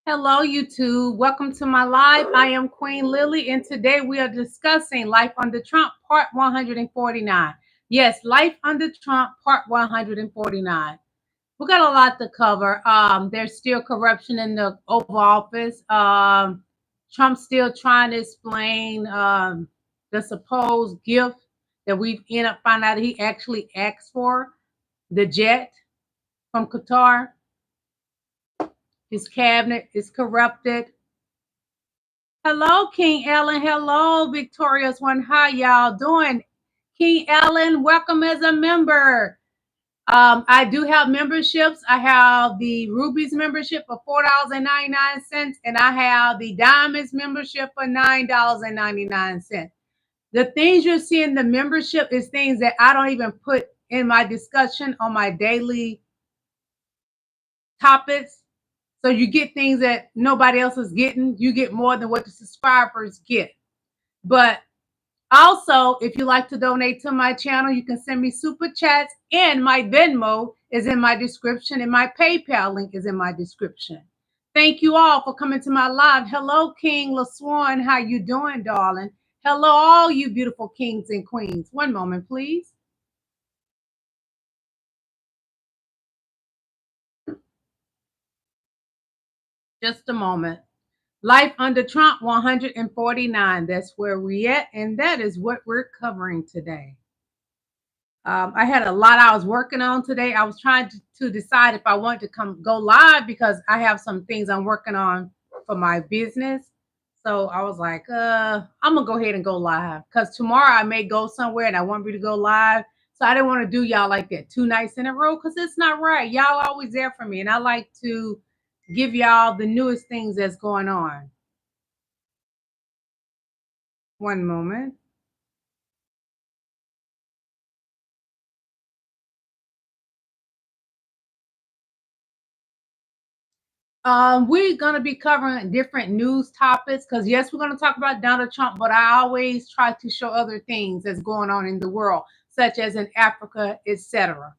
Hello, YouTube. Welcome to my live. I am Queen Lillie, and today we are discussing Life Under Trump, Part 149. Yes, Life Under Trump, Part 149. We got a lot to cover. There's still corruption in the Oval Office. Trump's still trying to explain the supposed gift that we've ended up finding out he actually asked for, the jet from Qatar. His cabinet is corrupted. Hello, King Ellen. Hello, Victorious One. How y'all doing? King Ellen, welcome as a member. I do have memberships. I have the Rubies membership for $4.99, and I have the Diamonds membership for $9.99. The things you see in the membership is things that I don't even put in my discussion on my daily topics. So you get things that nobody else is getting. You get more than what the subscribers get. But also, if you like to donate to my channel, you can send me super chats, and my Venmo is in my description, and my PayPal link is in my description. Thank you all for coming to my live. Hello, King LaSwan. How you doing, darling? Hello, all you beautiful kings and queens. One moment, please. Just a moment. Life under Trump 149. That's where we at, and that is what we're covering today. I had a lot I was working on today. I was trying to decide if I wanted to go live because I have some things I'm working on for my business. So I was like, I'm gonna go ahead and go live because tomorrow I may go somewhere and I want me to go live. So I didn't want to do y'all like that 2 nights in a row because it's not right. Y'all always there for me, and I like to give y'all the newest things that's going on. One moment. We're going to be covering different news topics because, yes, we're going to talk about Donald Trump, but I always try to show other things that's going on in the world, such as in Africa, etc.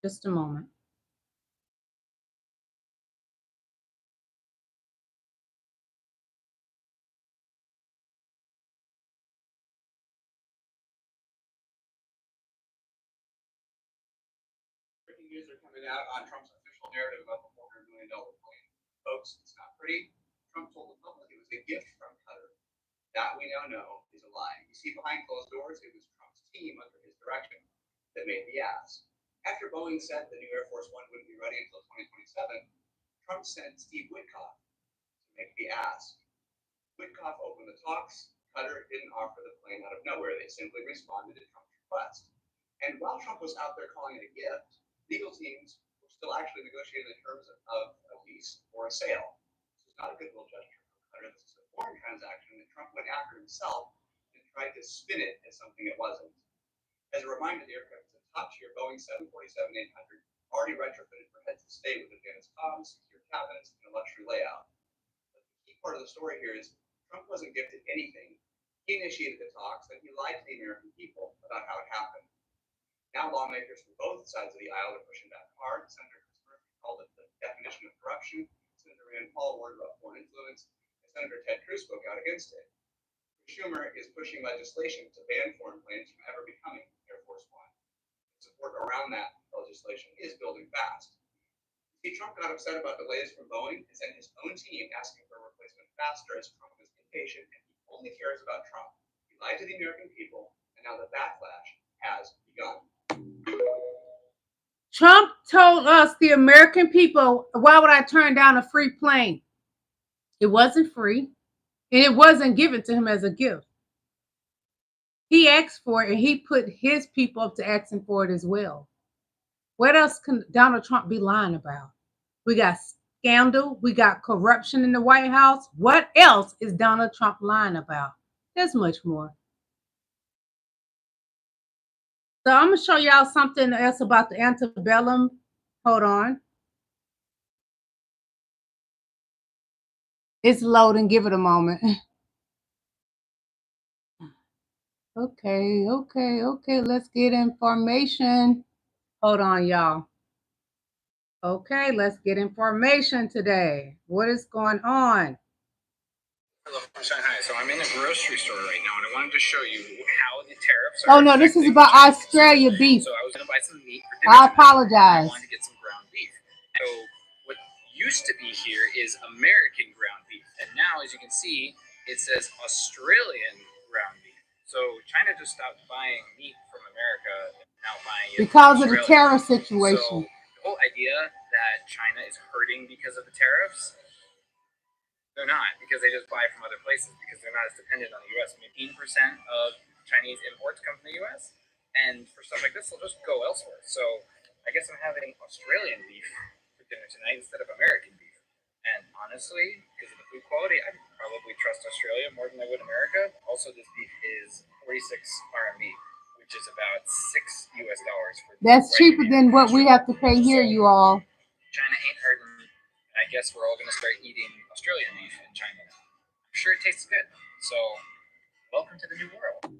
Just a moment. Breaking news are coming out on Trump's official narrative about the $400 million plan. Folks, it's not pretty. Trump told the public it was a gift from Qatar. That we now know is a lie. You see, behind closed doors, it was Trump's team under his direction that made the ask. After Boeing said the new Air Force One wouldn't be ready until 2027, Trump sent Steve Witkoff to make the ask. Witkoff opened the talks. Qatar didn't offer the plane out of nowhere. They simply responded to Trump's request. And while Trump was out there calling it a gift, legal teams were still actually negotiating the terms of a lease or a sale. This is not a goodwill gesture from Qatar. This is a foreign transaction that Trump went after himself and tried to spin it as something it wasn't. As a reminder, the aircraft is a top-tier Boeing 747-800, already retrofitted for heads of state with advanced comms, secure cabinets, and a luxury layout. But the key part of the story here is Trump wasn't gifted anything. He initiated the talks, and he lied to the American people about how it happened. Now lawmakers from both sides of the aisle are pushing back hard. Senator Chris Murphy called it the definition of corruption. Senator Rand Paul warned about foreign influence, and Senator Ted Cruz spoke out against it. Schumer is pushing legislation to ban foreign planes from ever becoming Air Force One. Support around that legislation is building fast. See, Trump got upset about delays from Boeing and sent his own team asking for a replacement faster as Trump was impatient and he only cares about Trump. He lied to the American people, and now the backlash has begun. Trump told us, the American people, why would I turn down a free plane? It wasn't free, and it wasn't given to him as a gift. He asked for it, and he put his people up to asking for it as well. What else can Donald Trump be lying about? We got scandal. We got corruption in the White House. What else is Donald Trump lying about? There's much more. So I'm going to show y'all something else about the antebellum. Hold on. It's loading. Give it a moment. Okay. Let's get information. Hold on, y'all. Okay, let's get information today. What is going on? Hello from Shanghai. So I'm in a grocery store right now, and I wanted to show you how the tariffs Oh are. no, this is about Australia beef. So I was going to buy some meat for dinner. I apologize. I wanted to get some ground beef. So what used to be here is American ground beef, and now, as you can see, it says Australian ground beef. So China just stopped buying meat from America and now buying it because of the tariff situation. So the whole idea that China is hurting because of the tariffs, they're not, because they just buy from other places, because they're not as dependent on the U.S. 15% of Chinese imports come from the U.S., and for stuff like this, they'll just go elsewhere. So I guess I'm having Australian beef for dinner tonight instead of American beef. And honestly, because of the food quality, I'd probably trust Australia more than I would America. Also, this beef is 46 RMB, which is about $6 US. That's cheaper than what we have to pay here, you all. China ain't hurting. I guess we're all going to start eating Australian beef in China now. I'm sure it tastes good. So, welcome to the new world.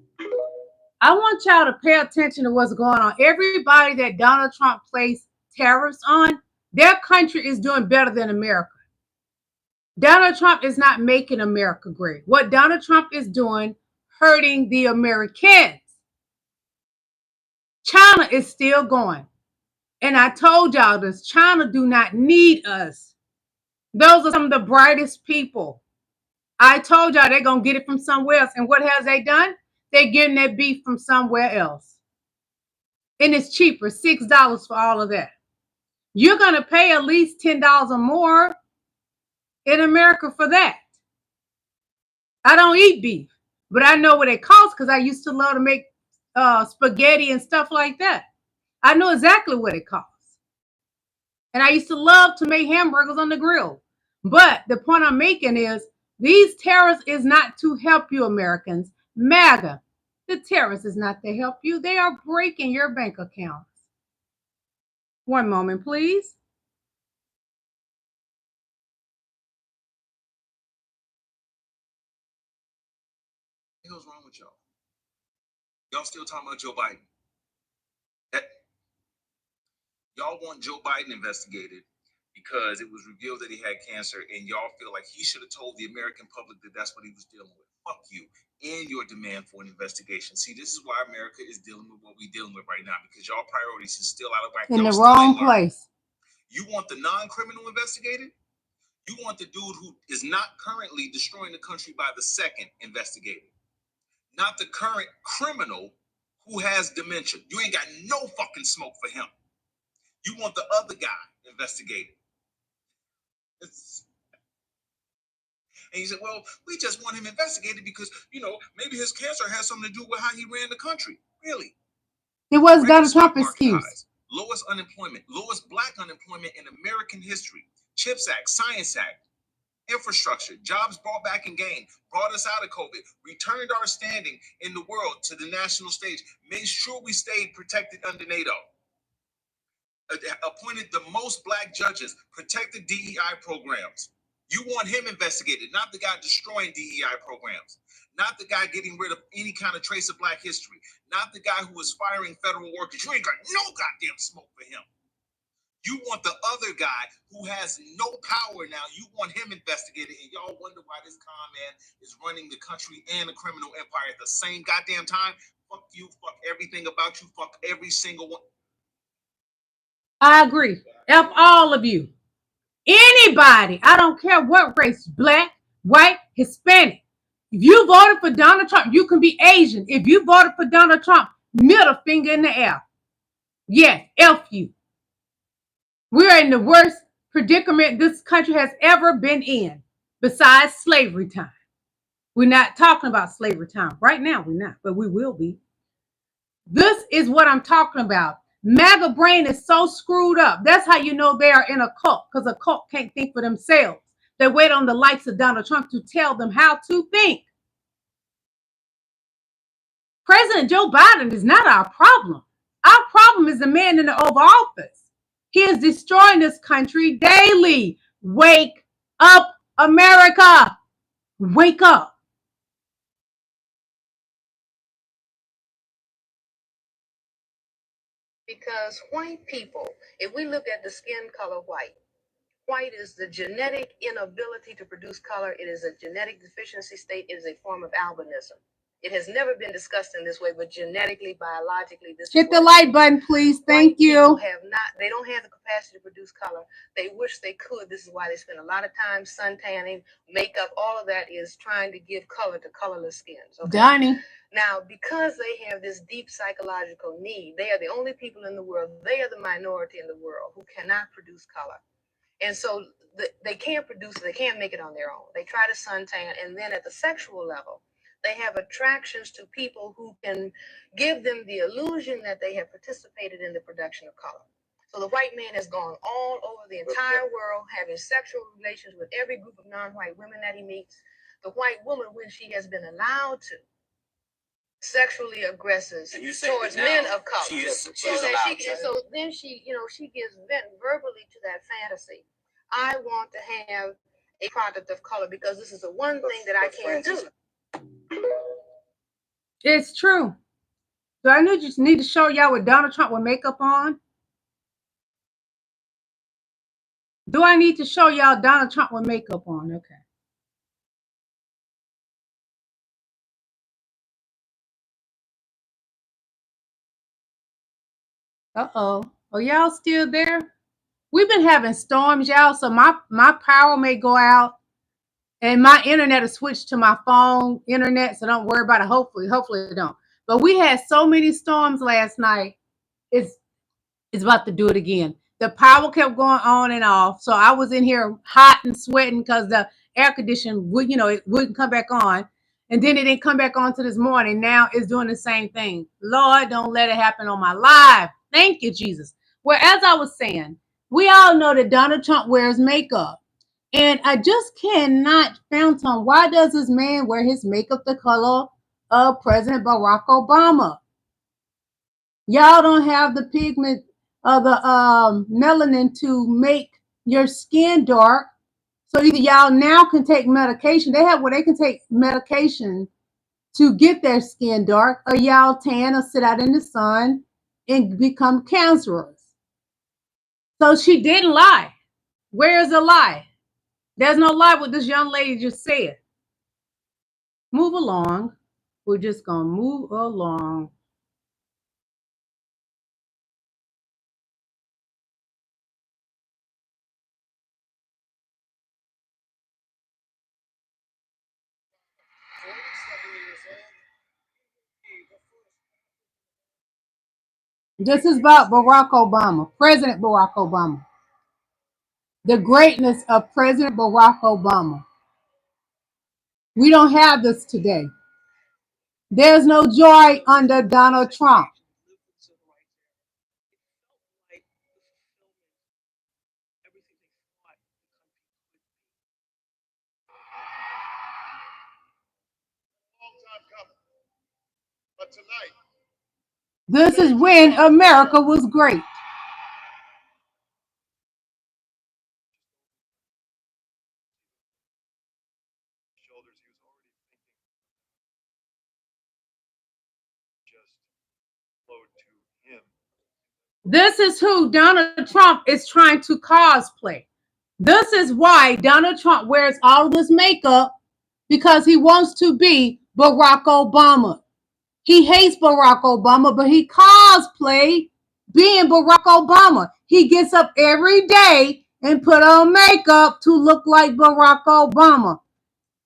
I want y'all to pay attention to what's going on. Everybody that Donald Trump placed tariffs on, their country is doing better than America. Donald Trump is not making America great. What Donald Trump is doing, hurting the Americans. China is still going. And I told y'all this, China do not need us. Those are some of the brightest people. I told y'all they're going to get it from somewhere else. And what has they done? They're getting their beef from somewhere else. And it's cheaper, $6 for all of that. You're going to pay at least $10 or more in America for that. I don't eat beef, but I know what it costs because I used to love to make spaghetti and stuff like that. I know exactly what it costs. And I used to love to make hamburgers on the grill. But the point I'm making is these tariffs is not to help you Americans. MAGA, the tariffs is not to help you. They are breaking your bank accounts. One moment, please. What the hell's wrong with y'all? Y'all still talking about Joe Biden? Y'all want Joe Biden investigated because it was revealed that he had cancer, and y'all feel like he should have told the American public that that's what he was dealing with. Fuck you and your demand for an investigation. See, this is why America is dealing with what we're dealing with right now, because y'all priorities is still out of whack. In the wrong place. You want the non-criminal investigated? You want the dude who is not currently destroying the country by the second investigated, not the current criminal who has dementia. You ain't got no fucking smoke for him. You want the other guy investigated. And he said, well, we just want him investigated because, maybe his cancer has something to do with how he ran the country. Really? It was Donald Trump excuse. Lowest unemployment, lowest black unemployment in American history. CHIPS Act, Science Act, infrastructure, jobs brought back and gained, brought us out of COVID, returned our standing in the world to the national stage, made sure we stayed protected under NATO. Appointed the most black judges, protected DEI programs. You want him investigated, not the guy destroying DEI programs, not the guy getting rid of any kind of trace of black history, not the guy who was firing federal workers. You ain't got no goddamn smoke for him. You want the other guy who has no power now. You want him investigated, and y'all wonder why this con man is running the country and the criminal empire at the same goddamn time. Fuck you, fuck everything about you, fuck every single one. I agree. F all of you. Anybody, I don't care what race, black, white, Hispanic. If you voted for Donald Trump, you can be Asian. If you voted for Donald Trump, middle finger in the air. Yes, F you. We're in the worst predicament this country has ever been in, besides slavery time. We're not talking about slavery time. Right now, we're not, but we will be. This is what I'm talking about. MAGA brain is so screwed up. That's how you know they are in a cult, because a cult can't think for themselves. They wait on the likes of Donald Trump to tell them how to think. President Joe Biden is not our problem. Our problem is the man in the Oval Office. He is destroying this country daily. Wake up, America. Wake up. Because white people, if we look at the skin color white, white is the genetic inability to produce color. It is a genetic deficiency state. It is a form of albinism. It has never been discussed in this way, but genetically, biologically, this hit the like button, please. Thank you. They don't have the capacity to produce color. They wish they could. This is why they spend a lot of time sun tanning, makeup. All of that is trying to give color to colorless skins. Okay? Donnie. Now, because they have this deep psychological need, they are the only people in the world. They are the minority in the world who cannot produce color. And so they can't produce it. They can't make it on their own. They try to suntan. And then at the sexual level, they have attractions to people who can give them the illusion that they have participated in the production of color. So the white man has gone all over the entire world, having sexual relations with every group of non-white women that he meets. The white woman, when she has been allowed to, sexually aggressive towards men of color. So then she gives vent verbally to that fantasy. I want to have a product of color because this is the one thing that I can't do. It's true. Do I just need to show y'all with Donald Trump with makeup on? Do I need to show y'all Donald Trump with makeup on? Okay. Uh-oh. Are y'all still there? We've been having storms, y'all, so my power may go out and my internet will switch to my phone internet, so don't worry about it. Hopefully it don't. But we had so many storms last night. It's about to do it again. The power kept going on and off, so I was in here hot and sweating because the air conditioning it wouldn't come back on, and then it didn't come back on to this morning. Now it's doing the same thing. Lord, don't let it happen on my life. Thank you, Jesus. Well, as I was saying, we all know that Donald Trump wears makeup, and I just cannot fathom why does this man wear his makeup the color of President Barack Obama? Y'all don't have the pigment of the melanin to make your skin dark. So either y'all now can take medication. They have where they can take medication to get their skin dark, or y'all tan or sit out in the sun and become cancerous. So she didn't lie. Where's the lie? There's no lie what this young lady just said. Move along. We're just going to move along. This is about Barack Obama, President Barack Obama. The greatness of President Barack Obama. We don't have this today. There's no joy under Donald Trump. But tonight, this is when America was great. This is who Donald Trump is trying to cosplay. This is why Donald Trump wears all this makeup, because he wants to be Barack Obama. He hates Barack Obama, but he cosplayed being Barack Obama. He gets up every day and put on makeup to look like Barack Obama.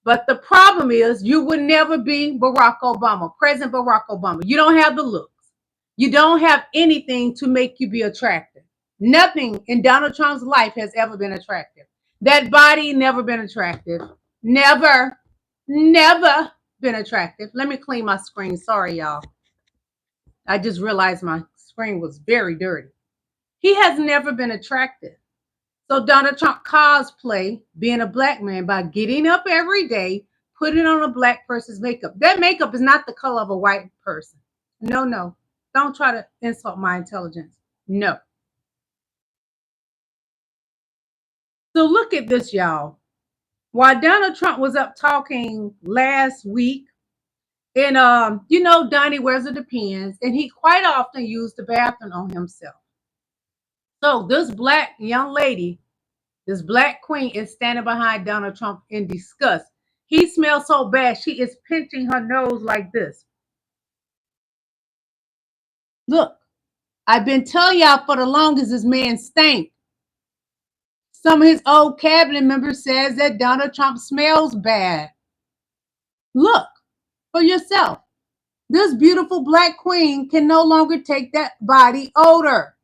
But the problem is you would never be Barack Obama, President Barack Obama. You don't have the looks. You don't have anything to make you be attractive. Nothing in Donald Trump's life has ever been attractive. That body never been attractive. Never been attractive. Let me clean my screen. Sorry, y'all. I just realized my screen was very dirty. He has never been attractive. So Donald Trump cosplay being a black man by getting up every day, putting on a black person's makeup. That makeup is not the color of a white person. No. Don't try to insult my intelligence. No. So look at this, y'all. While Donald Trump was up talking last week, And you know, Donnie wears the Depends, and he quite often used the bathroom on himself. So this black young lady, this black queen, is standing behind Donald Trump in disgust. He smells so bad, she is pinching her nose like this. Look, I've been telling y'all for the longest this man stank. Some of his old cabinet members says that Donald Trump smells bad. Look for yourself. This beautiful black queen can no longer take that body odor.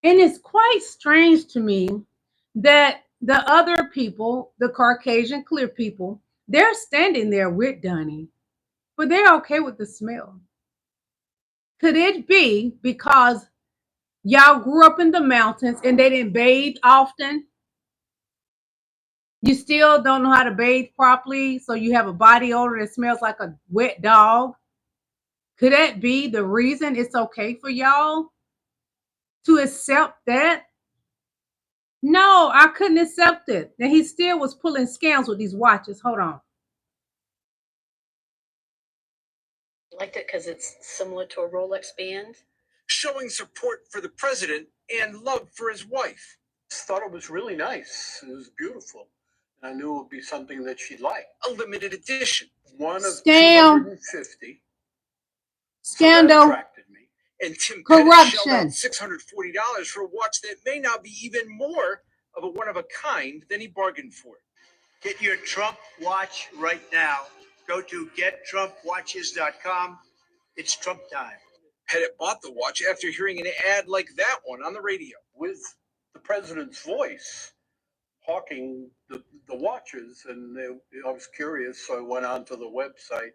And it's quite strange to me that the other people, the Caucasian clear people, they're standing there with Donnie, but they're okay with the smell. Could it be because y'all grew up in the mountains and they didn't bathe often? You still don't know how to bathe properly, so you have a body odor that smells like a wet dog? Could that be the reason it's okay for y'all to accept that? No, I couldn't accept it. And he still was pulling scams with these watches. Hold on. I liked it because it's similar to a Rolex band. Showing support for the president and love for his wife. Thought it was really nice. It was beautiful. I knew it would be something that she'd like. A limited edition. One of Scam. 250. Scandal. So that attracted me. And Tim Pettit Corruption. shelled out $640 for a watch that may now be even more of a one-of-a-kind than he bargained for. Get your Trump watch right now. Go to gettrumpwatches.com. It's Trump time. Pettit bought the watch after hearing an ad like that one on the radio. With the president's voice, hawking the watches, and I was curious, so I went onto the website.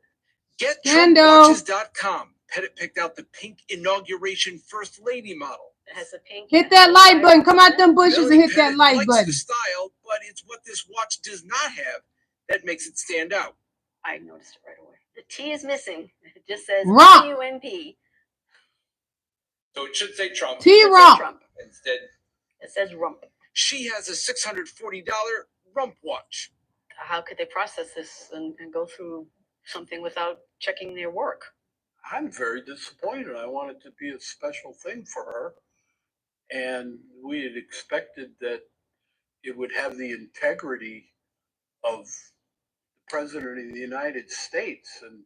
GetTrumpWatches.com. Pettit picked out the pink inauguration First Lady model. It has a pink. Hit that like button. Come out them bushes Lillie and hit that Pettit like likes button. the style, but it's what this watch does not have that makes it stand out. I noticed it right away. The T is missing. It just says Rump. T-U-M-P. So it should say Trump. T-Rump. Trump. Instead, It says rump. She has a $640 rump watch. How could they process this and go through something without checking their work? I'm very disappointed. I wanted to be a special thing for her. And we had expected that it would have the integrity of the President of the United States and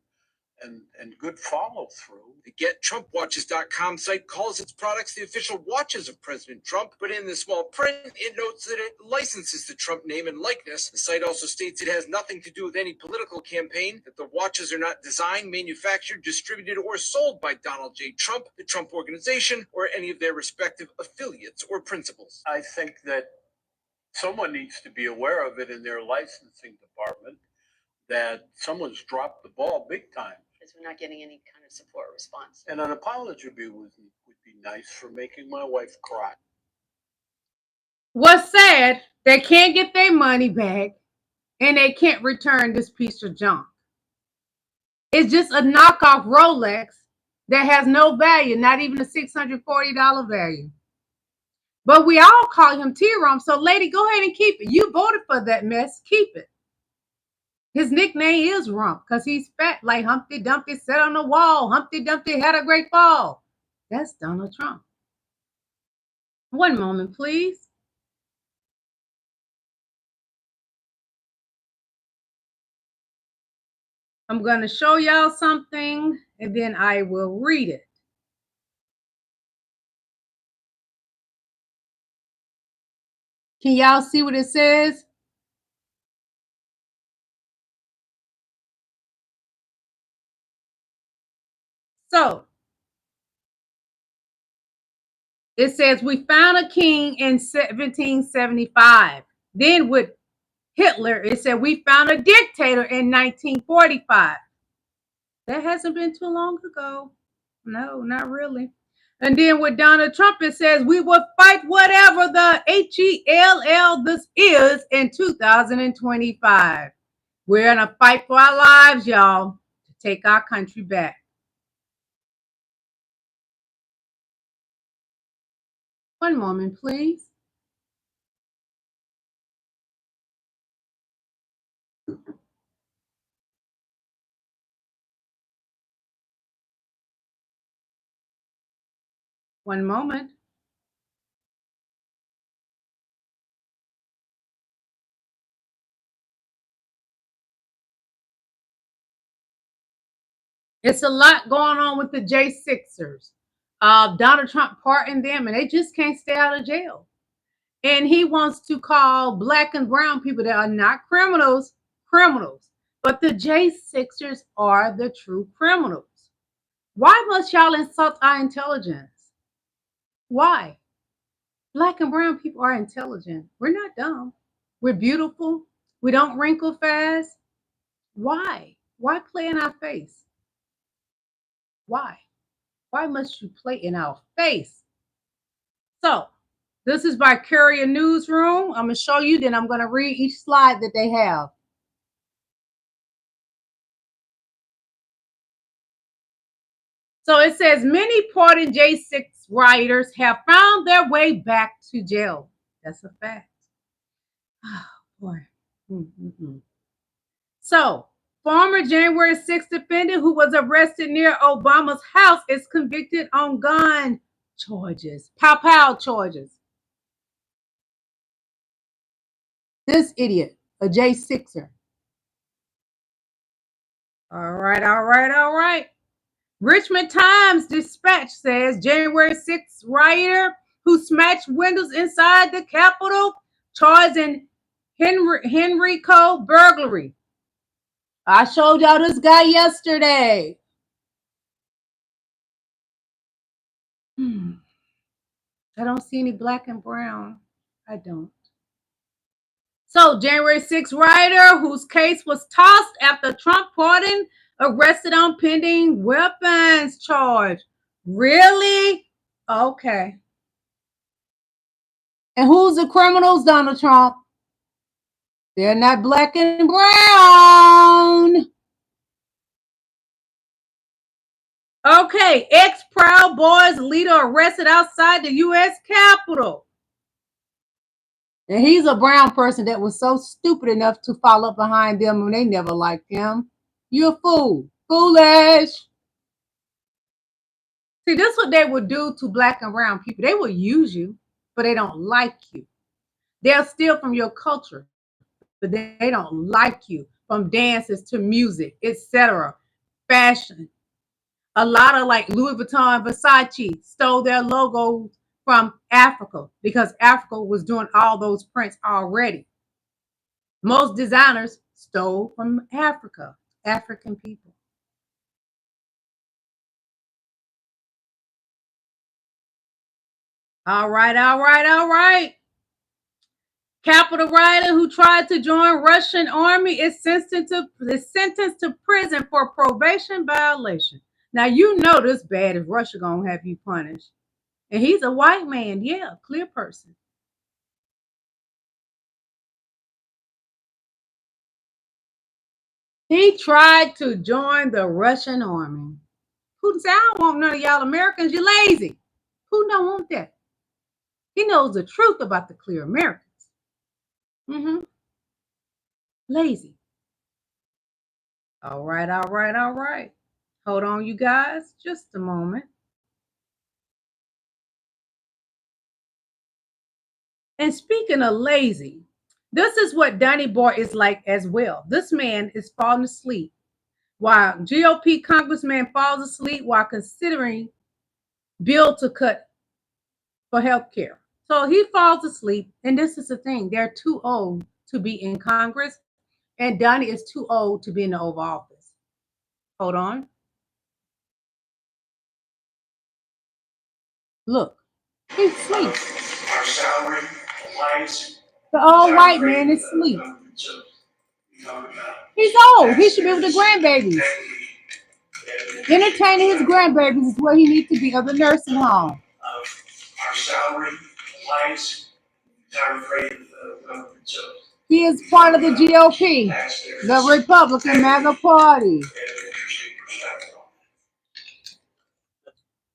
good follow through. The GetTrumpWatches.com site calls its products the official watches of President Trump, but in the small print, it notes that it licenses the Trump name and likeness. The site also states it has nothing to do with any political campaign, that the watches are not designed, manufactured, distributed, or sold by Donald J. Trump, the Trump Organization, or any of their respective affiliates or principals. I think that someone needs to be aware of it in their licensing department, that someone's dropped the ball big time. Because we're not getting any kind of support or response. And an apology would be nice for making my wife cry. What's sad, they can't get their money back and they can't return this piece of junk. It's just a knockoff Rolex that has no value, not even a $640 value. But we all call him T-Rump, so lady, go ahead and keep it. You voted for that mess, keep it. His nickname is Rump because he's fat like Humpty Dumpty sat on the wall. Humpty Dumpty had a great fall. That's Donald Trump. One moment, please. I'm going to show y'all something and then I will read it. Can y'all see what it says? So it says we found a king in 1775. Then with Hitler, it said we found a dictator in 1945. That hasn't been too long ago. No, not really. And then with Donald Trump, it says we will fight whatever the HELL this is in 2025. We're going to fight for our lives, y'all, to take our country back. One moment, please. One moment. It's a lot going on with the J6ers. Donald Trump pardoned them, and they just can't stay out of jail. And he wants to call black and brown people that are not criminals, criminals. But the J6ers are the true criminals. Why must y'all insult our intelligence? Why? Black and brown people are intelligent. We're not dumb. We're beautiful. We don't wrinkle fast. Why? Why play in our face? Why? Why must you play in our face? So, this is by Courier Newsroom. I'm going to show you, then I'm going to read each slide that they have. So it says many pardoned J6 rioters have found their way back to jail. That's a fact. Oh, boy. So, former January 6th defendant who was arrested near Obama's house is convicted on gun charges, pow charges. This idiot, a J6er. All right. Richmond Times Dispatch says January 6th rioter who smashed windows inside the Capitol charged in Henrico burglary. I showed y'all this guy yesterday. I don't see any black and brown. I don't. So January 6th rioter whose case was tossed after Trump pardon arrested on pending weapons charge. Really? Okay. And who's the criminals, Donald Trump? They're not black and brown. Okay, ex-Proud Boys leader arrested outside the U.S. Capitol. And he's a brown person that was so stupid enough to follow behind them when they never liked him. You're a fool. Foolish. See, this is what they would do to black and brown people. They will use you, but they don't like you. They'll steal from your culture, but they don't like you. From dances to music, etc. Fashion. A lot of like Louis Vuitton, Versace stole their logos from Africa because Africa was doing all those prints already. Most designers stole from Africa, African people. All right. Capitol rioter who tried to join Russian army is sentenced to prison for probation violation. Now, you know this bad if Russia gonna have you punished. And he's a white man. Yeah, clear person. He tried to join the Russian army. Putin said, I don't want none of y'all Americans. You're lazy. Who don't want that? He knows the truth about the clear Americans. Lazy. All right. Hold on, you guys. Just a moment. And speaking of lazy, this is what Donnie Boy is like as well. This man is falling asleep while GOP congressman falls asleep while considering bill to cut for health care. So he falls asleep, and this is the thing. They're too old to be in Congress, and Donnie is too old to be in the Oval Office. Hold on. Look, he's asleep. Our salary, lights. The old white man is asleep. He's old. He should be with the grandbabies. Entertaining his grandbabies is where he needs to be, of the nursing home. Our salary, lights. I'm afraid he is part of the GOP, the Republican MAGA Party.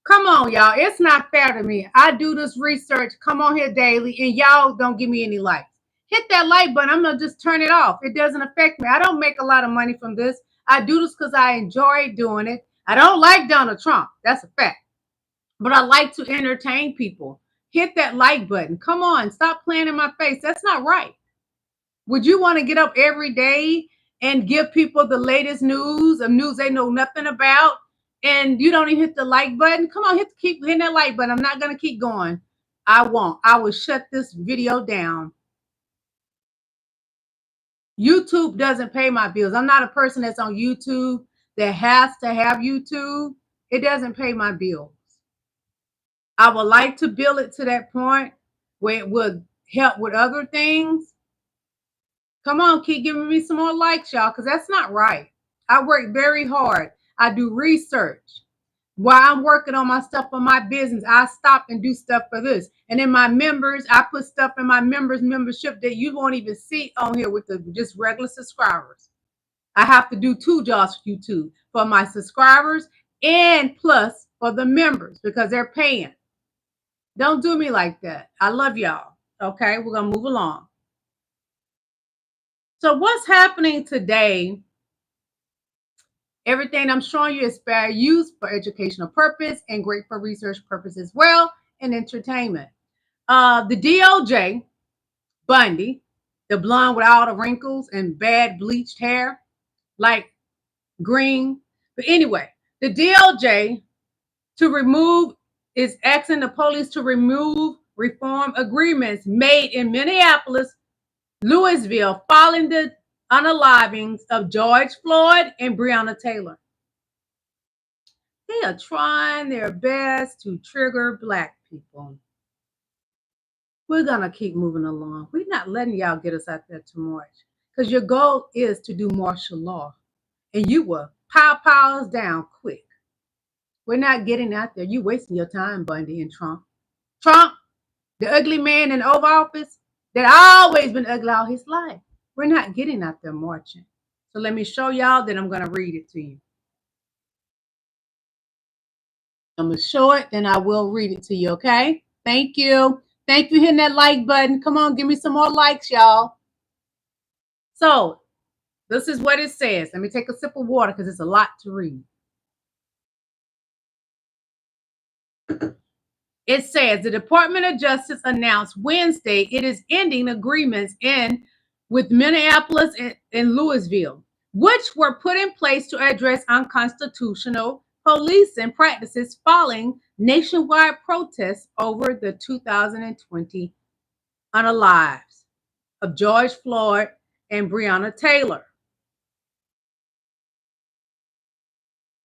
Come on, y'all. It's not fair to me. I do this research, come on here daily, and y'all don't give me any likes. Hit that like button. I'm going to just turn it off. It doesn't affect me. I don't make a lot of money from this. I do this because I enjoy doing it. I don't like Donald Trump. That's a fact. but I like to entertain people. Hit that like button. Come on, stop playing in my face. That's not right. Would you want to get up every day and give people the latest news, of news they know nothing about, and you don't even hit the like button? Come on, keep hitting that like button. I'm not going to keep going. I won't. I will shut this video down. YouTube doesn't pay my bills. I'm not a person that's on YouTube that has to have YouTube. It doesn't pay my bills. I would like to build it to that point where it would help with other things. Come on, keep giving me some more likes, y'all, because that's not right. I work very hard. I do research. While I'm working on my stuff for my business, I stop and do stuff for this. And in my members, I put stuff in my members membership that you won't even see on here with the just regular subscribers. I have to do 2 jobs for YouTube, for my subscribers and plus for the members because they're paying. Don't do me like that. I love y'all. Okay, we're going to move along. So what's happening today? Everything I'm showing you is fair use for educational purpose and great for research purpose as well and entertainment. The DOJ, Bundy, the blonde with all the wrinkles and bad bleached hair, like green. But anyway, the DOJ is asking the police to remove reform agreements made in Minneapolis, Louisville, following the unalivings of George Floyd and Breonna Taylor. They are trying their best to trigger Black people. We're going to keep moving along. We're not letting y'all get us out there too much because your goal is to do martial law and you will pow us down quick. We're not getting out there. You're wasting your time, Bundy and Trump. Trump, the ugly man in the Oval Office that always been ugly all his life. We're not getting out there marching. So let me show y'all, then I'm going to read it to you. I'm going to show it, then I will read it to you, okay? Thank you. Thank you for hitting that like button. Come on, give me some more likes, y'all. So this is what it says. Let me take a sip of water because it's a lot to read. It says the Department of Justice announced Wednesday it is ending agreements with Minneapolis and Louisville, which were put in place to address unconstitutional policing practices following nationwide protests over the 2020 unalives of George Floyd and Breonna Taylor.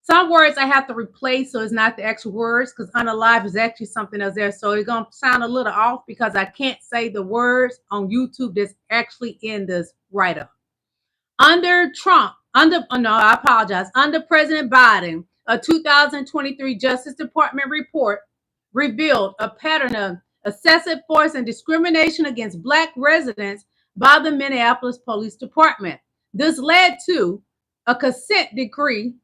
Some words I have to replace so it's not the actual words because unalive is actually something else there. So it's going to sound a little off because I can't say the words on YouTube that's actually in this write-up. Under President Biden, a 2023 Justice Department report revealed a pattern of excessive force and discrimination against Black residents by the Minneapolis Police Department. This led to a consent decree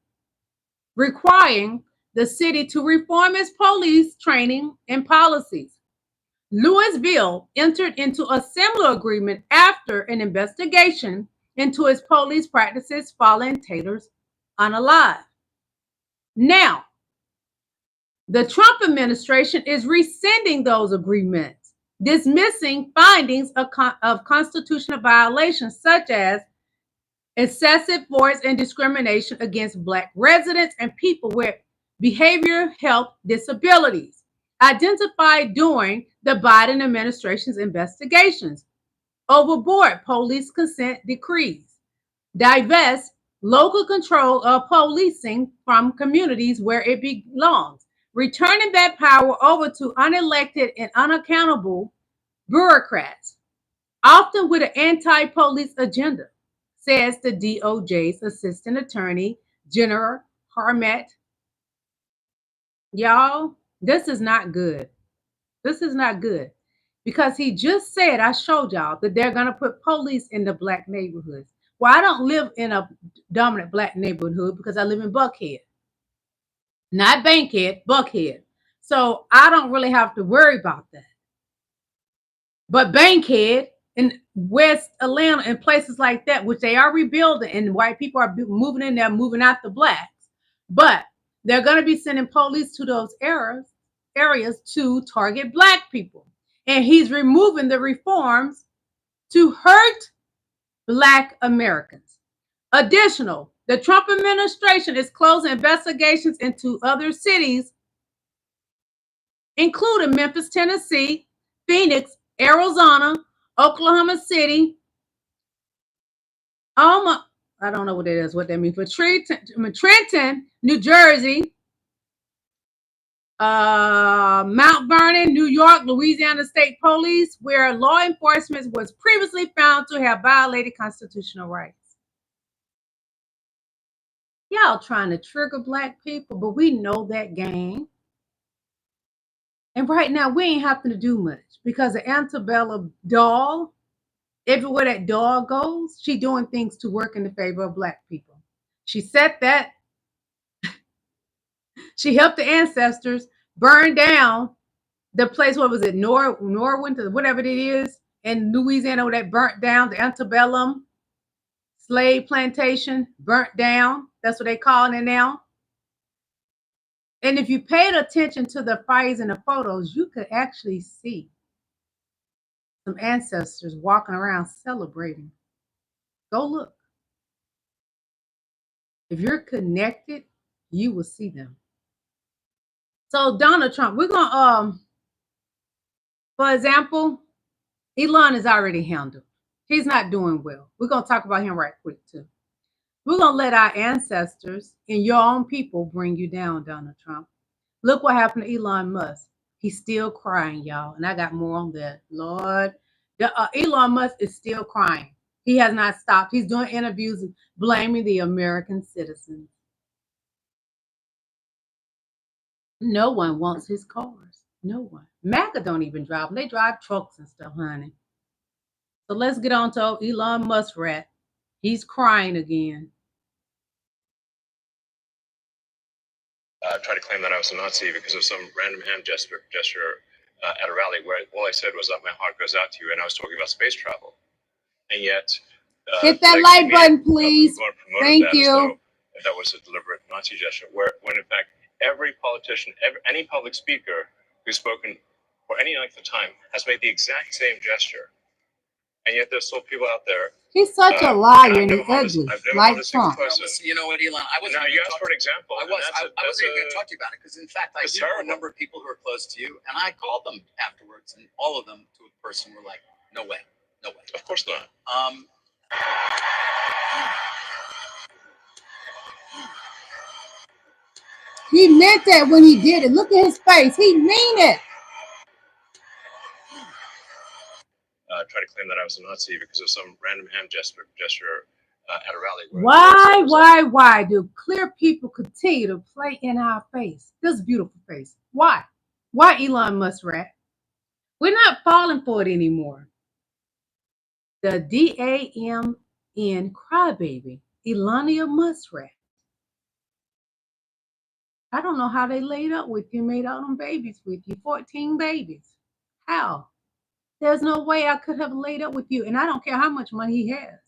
requiring the city to reform its police training and policies. Louisville entered into a similar agreement after an investigation into its police practices following Taylor's unalive. Now, the Trump administration is rescinding those agreements, dismissing findings of constitutional violations such as excessive force and discrimination against Black residents and people with behavioral health disabilities identified during the Biden administration's investigations. Overboard police consent decrees divest local control of policing from communities where it belongs, returning that power over to unelected and unaccountable bureaucrats, often with an anti-police agenda, says the DOJ's Assistant Attorney General Harmet. Y'all, this is not good. This is not good because he just said, I showed y'all that they're going to put police in the Black neighborhoods. Well, I don't live in a dominant Black neighborhood because I live in Buckhead, not Bankhead, Buckhead. So I don't really have to worry about that. But Bankhead in West Atlanta and places like that, which they are rebuilding and white people are moving in there, moving out the Blacks. But they're going to be sending police to those areas areas to target Black people. And he's removing the reforms to hurt Black Americans. Additional, the Trump administration is closing investigations into other cities, including Memphis, Tennessee, Phoenix, Arizona, Oklahoma City, I don't know what it is, what that means, but Trenton, New Jersey, Mount Vernon, New York, Louisiana State Police, where law enforcement was previously found to have violated constitutional rights. Y'all trying to trigger Black people, but we know that game. And right now, we ain't having to do much because the antebellum doll, everywhere that doll goes, she doing things to work in the favor of Black people. She said that. She helped the ancestors burn down the place, what was it, Norwin, whatever it is, in Louisiana, that burnt down, the antebellum slave plantation, burnt down. That's what they calling it now. And if you paid attention to the fires and the photos, you could actually see some ancestors walking around celebrating. Go look. If you're connected, you will see them. So Donald Trump, we're gonna for example, Elon is already handled. He's not doing well. We're gonna talk about him right quick too. We're gonna let our ancestors and your own people bring you down, Donald Trump. Look what happened to Elon Musk. He's still crying, y'all. And I got more on that. Lord, Elon Musk is still crying. He has not stopped. He's doing interviews blaming the American citizens. No one wants his cars. No one. MAGA don't even drive them. They drive trucks and stuff, honey. So let's get on to Elon Musk rat. He's crying again. Try to claim that I was a Nazi because of some random hand gesture at a rally where all I said was that my heart goes out to you, and I was talking about space travel. And yet, hit that like button, please. Thank you. That was a deliberate Nazi gesture, when in fact every politician, any public speaker who's spoken for any length of time has made the exact same gesture. And yet there's still people out there. He's such a liar and he's ugly, like Trump. You know what, Elon? I wasn't. Now you asked for an example. I wasn't even going to talk to you about it because, in fact, I do know a number of people who are close to you, and I called them afterwards, and all of them, to a person, were like, "No way, no way." Of course not. He meant that when he did it. Look at his face. He mean it. Try to claim that I was a Nazi because of some random hand gesture at a rally. Why do clear people continue to play in our face? This beautiful face. Why? Why Elon Musk rat? We're not falling for it anymore. The DAMN crybaby, Elon Musk rat. I don't know how they laid up with you, made all them babies with you, 14 babies. How? There's no way I could have laid up with you. And I don't care how much money he has.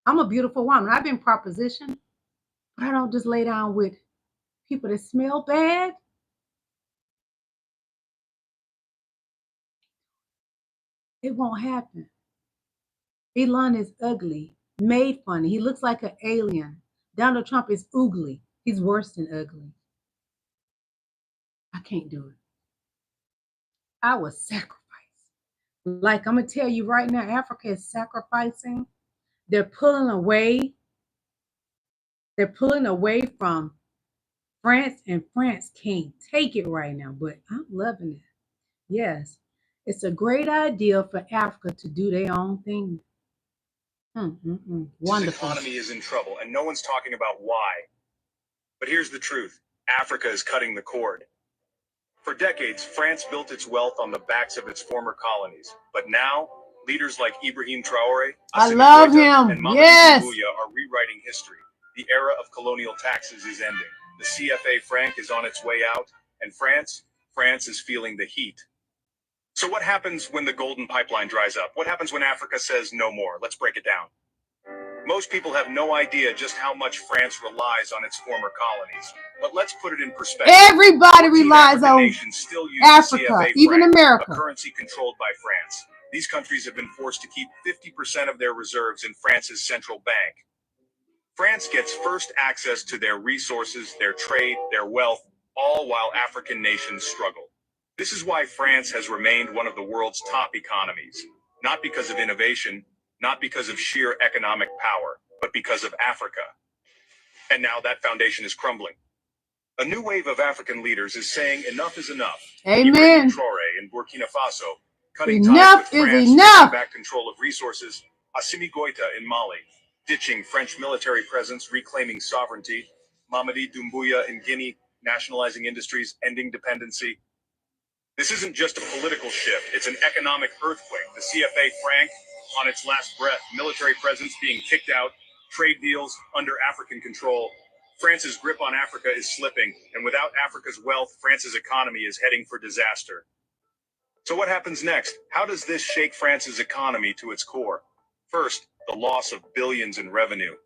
I'm a beautiful woman. I've been propositioned. But I don't just lay down with people that smell bad. It won't happen. Elon is ugly, made funny. He looks like an alien. Donald Trump is oogly. He's worse than ugly. I can't do it. I was sacrificed. Like I'm going to tell you right now, Africa is sacrificing. They're pulling away. They're pulling away from France, and France can't take it right now. But I'm loving it. Yes, it's a great idea for Africa to do their own thing. Wonderful. The economy is in trouble, and no one's talking about why. But here's the truth. Africa is cutting the cord. For decades, France built its wealth on the backs of its former colonies. But now, leaders like Ibrahim Traore, I love him. and Mamadou Yes. Doumbouya are rewriting history. The era of colonial taxes is ending. The CFA franc is on its way out, and France is feeling the heat. So what happens when the golden pipeline dries up? What happens when Africa says no more? Let's break it down. Most people have no idea just how much France relies on its former colonies. But let's put it in perspective. Everybody 14 relies African on nations still use Africa, the CFA even franc, America. a currency controlled by France. These countries have been forced to keep 50% of their reserves in France's central bank. France gets first access to their resources, their trade, their wealth, all while African nations struggle. This is why France has remained one of the world's top economies. Not because of innovation, not because of sheer economic power, but because of Africa. And now that foundation is crumbling. A new wave of African leaders is saying enough is enough. Amen. Traoré in Burkina Faso, cutting Enough ties with is France, enough. taking back control of resources. Assimi Goïta in Mali, ditching French military presence, reclaiming sovereignty. Mamadi Doumbouya in Guinea, nationalizing industries, ending dependency. This isn't just a political shift, it's an economic earthquake. The CFA franc on its last breath, military presence being kicked out, trade deals under African control. France's grip on Africa is slipping, and without Africa's wealth, France's economy is heading for disaster. So what happens next? How does this shake France's economy to its core? First, the loss of billions in revenue.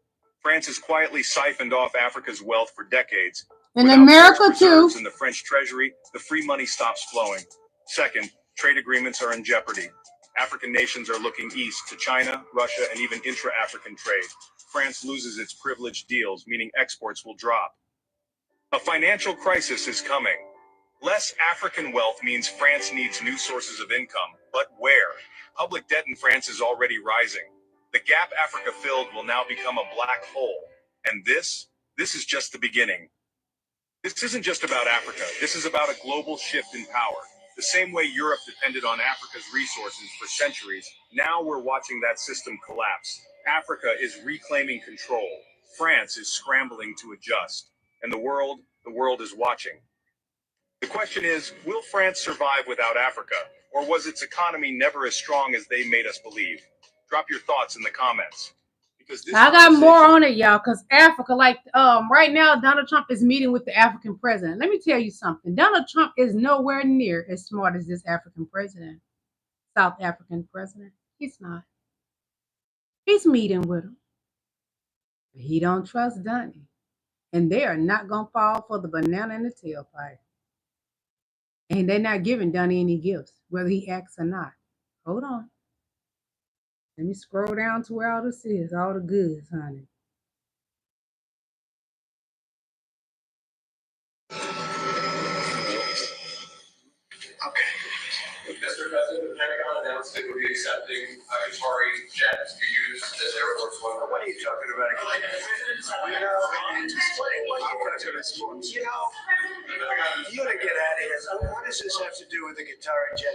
France has quietly siphoned off Africa's wealth for decades. In Without America French too. reserves in the French treasury, the free money stops flowing. Second, trade agreements are in jeopardy. African nations are looking east to China, Russia, and even intra-African trade. France loses its privileged deals, meaning exports will drop. A financial crisis is coming. Less African wealth means France needs new sources of income. But where? Public debt in France is already rising. The gap Africa filled will now become a black hole. And this is just the beginning. This isn't just about Africa. This is about a global shift in power. The same way Europe depended on Africa's resources for centuries, now we're watching that system collapse. Africa is reclaiming control. France is scrambling to adjust. And the world is watching. The question is, will France survive without Africa? Or was its economy never as strong as they made us believe? Drop your thoughts in the comments. Because this I got more on it, y'all, because Africa, like right now, Donald Trump is meeting with the African president. Let me tell you something. Donald Trump is nowhere near as smart as this African president, South African president. He's not. He's meeting with him. He don't trust Donnie. And they are not going to fall for the banana in the tailpipe. And they're not giving Donnie any gifts, whether he acts or not. Hold on. Let me scroll down to where all this is, all the goods, honey. Okay. Mr. President, the Pentagon announced it would be accepting Qatari jets to use as Air Force One. What are you talking about? You gotta get out of here. What does this have to do with the Qatari jet?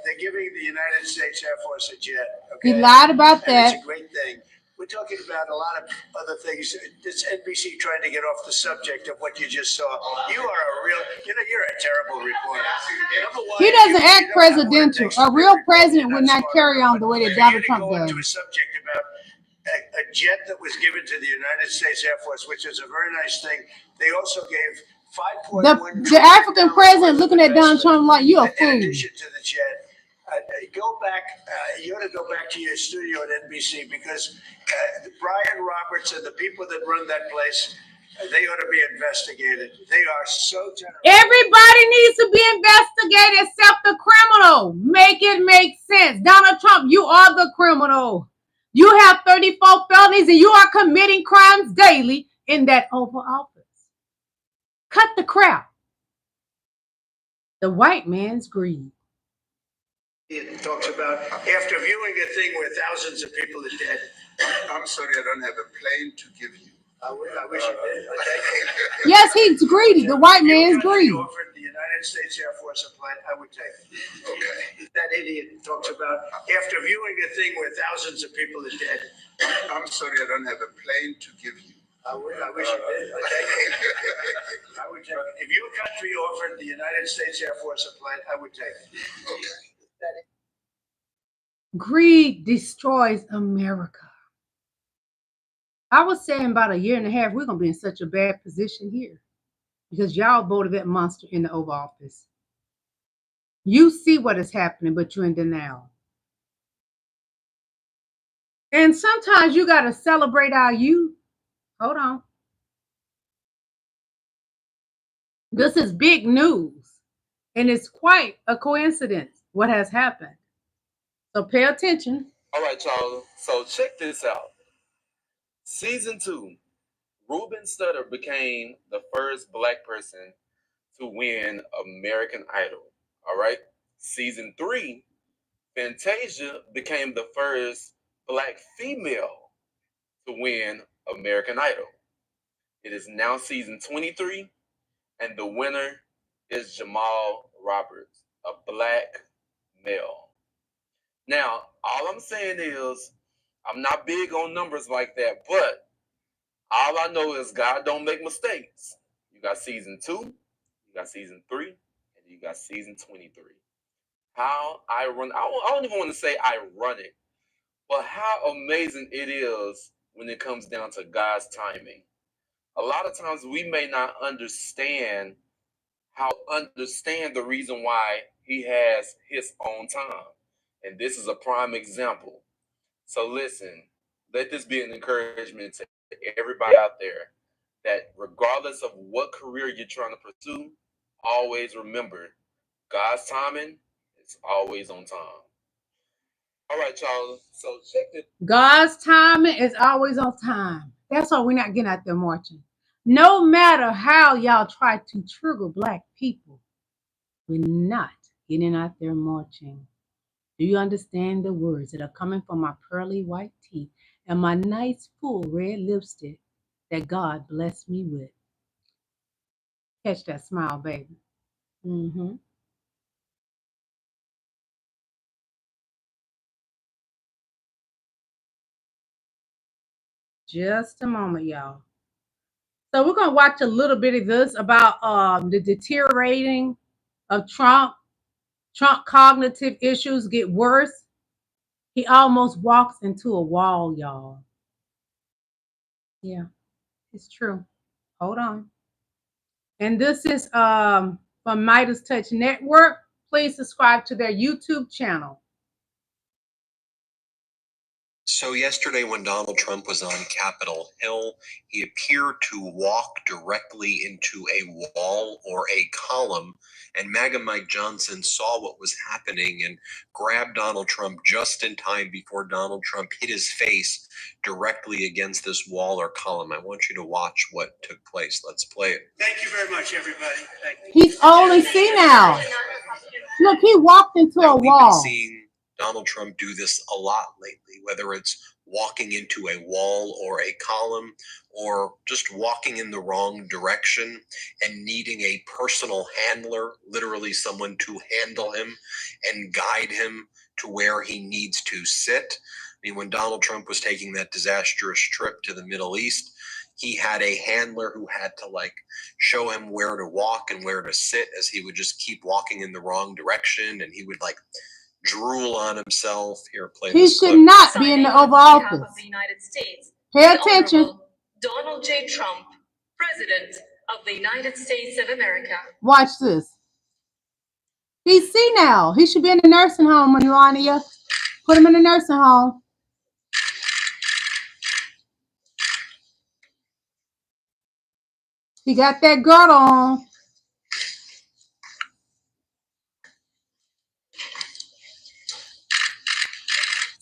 They're giving the United States Air Force a jet. Okay? He lied about that. It's a great thing. We're talking about a lot of other things. It's NBC trying to get off the subject of what you just saw. You are a real, you're a terrible reporter. He doesn't act presidential. A real president would not carry on the way that Donald Trump does. To a subject about a jet that was given to the United States Air Force, which is a very nice thing. They also gave the African president looking at Donald Trump like, you a fool. In addition to the jet, go back. You ought to go back to your studio at NBC because Brian Roberts and the people that run that place, they ought to be investigated. They are so terrible. Everybody needs to be investigated except the criminal. Make it make sense. Donald Trump, you are the criminal. You have 34 felonies and you are committing crimes daily in that Oval Office. Cut the crap. The white man's greed. It talks about after viewing a thing where thousands of people are dead. I'm sorry, I don't have a plane to give you. I wish you did. Okay. Yes, he's greedy. The white man's greedy. Offered the United States Air Force a plane, I would take it. Okay. That idiot talks about after viewing a thing where thousands of people are dead. I'm sorry, I don't have a plane to give you. I wish you did. I would take it. If your country offered the United States Air Force a plane, I would take it. Okay. Greed destroys America. I was saying about a year and a half, we're going to be in such a bad position here because y'all voted that monster in the Oval Office. You see what is happening, but you're in denial. And sometimes you got to celebrate our youth. Hold on. This is big news. And it's quite a coincidence what has happened. So pay attention. All right, y'all. So check this out. Season 2, Ruben Studdard became the first Black person to win American Idol. All right. Season 3, Fantasia became the first Black female to win American Idol. It is now season 23, and the winner is Jamal Roberts, a Black male. Now, all I'm saying is, I'm not big on numbers like that, but all I know is God don't make mistakes. You got season 2, you got season 3, and you got season 23. How I don't even want to say ironic, but how amazing it is when it comes down to God's timing. A lot of times we may not understand the reason why he has his own time. And this is a prime example. So listen, let this be an encouragement to everybody out there that regardless of what career you're trying to pursue, always remember God's timing is always on time. All right, y'all. So check it. God's timing is always on time. That's why we're not getting out there marching. No matter how y'all try to trigger Black people, we're not getting out there marching. Do you understand the words that are coming from my pearly white teeth and my nice full red lipstick that God blessed me with? Catch that smile, baby. Just a moment, y'all. So we're going to watch a little bit of this about the deteriorating of Trump. Trump cognitive issues get worse. He almost walks into a wall, y'all. Yeah, it's true. Hold on. And this is from Midas Touch Network. Please subscribe to their YouTube channel. So yesterday when Donald Trump was on Capitol Hill, he appeared to walk directly into a wall or a column, and MAGA Mike Johnson saw what was happening and grabbed Donald Trump just in time before Donald Trump hit his face directly against this wall or column. I want you to watch what took place. Let's play it. Thank you very much, everybody. Thank you. He's old and senile. Look, he walked into a wall. We've been seeing Donald Trump do this a lot lately, whether it's walking into a wall or a column or just walking in the wrong direction and needing a personal handler, literally someone to handle him and guide him to where he needs to sit. I mean, when Donald Trump was taking that disastrous trip to the Middle East, he had a handler who had to show him where to walk and where to sit, as he would just keep walking in the wrong direction, and he would drool on himself. Here, play he this should clip. not be in the Oval Office. Of the United States, pay attention. Donald J. Trump, President of the United States of America. Watch this. He's senile. He should be in the nursing home, Melania. Put him in the nursing home. He got that girdle on.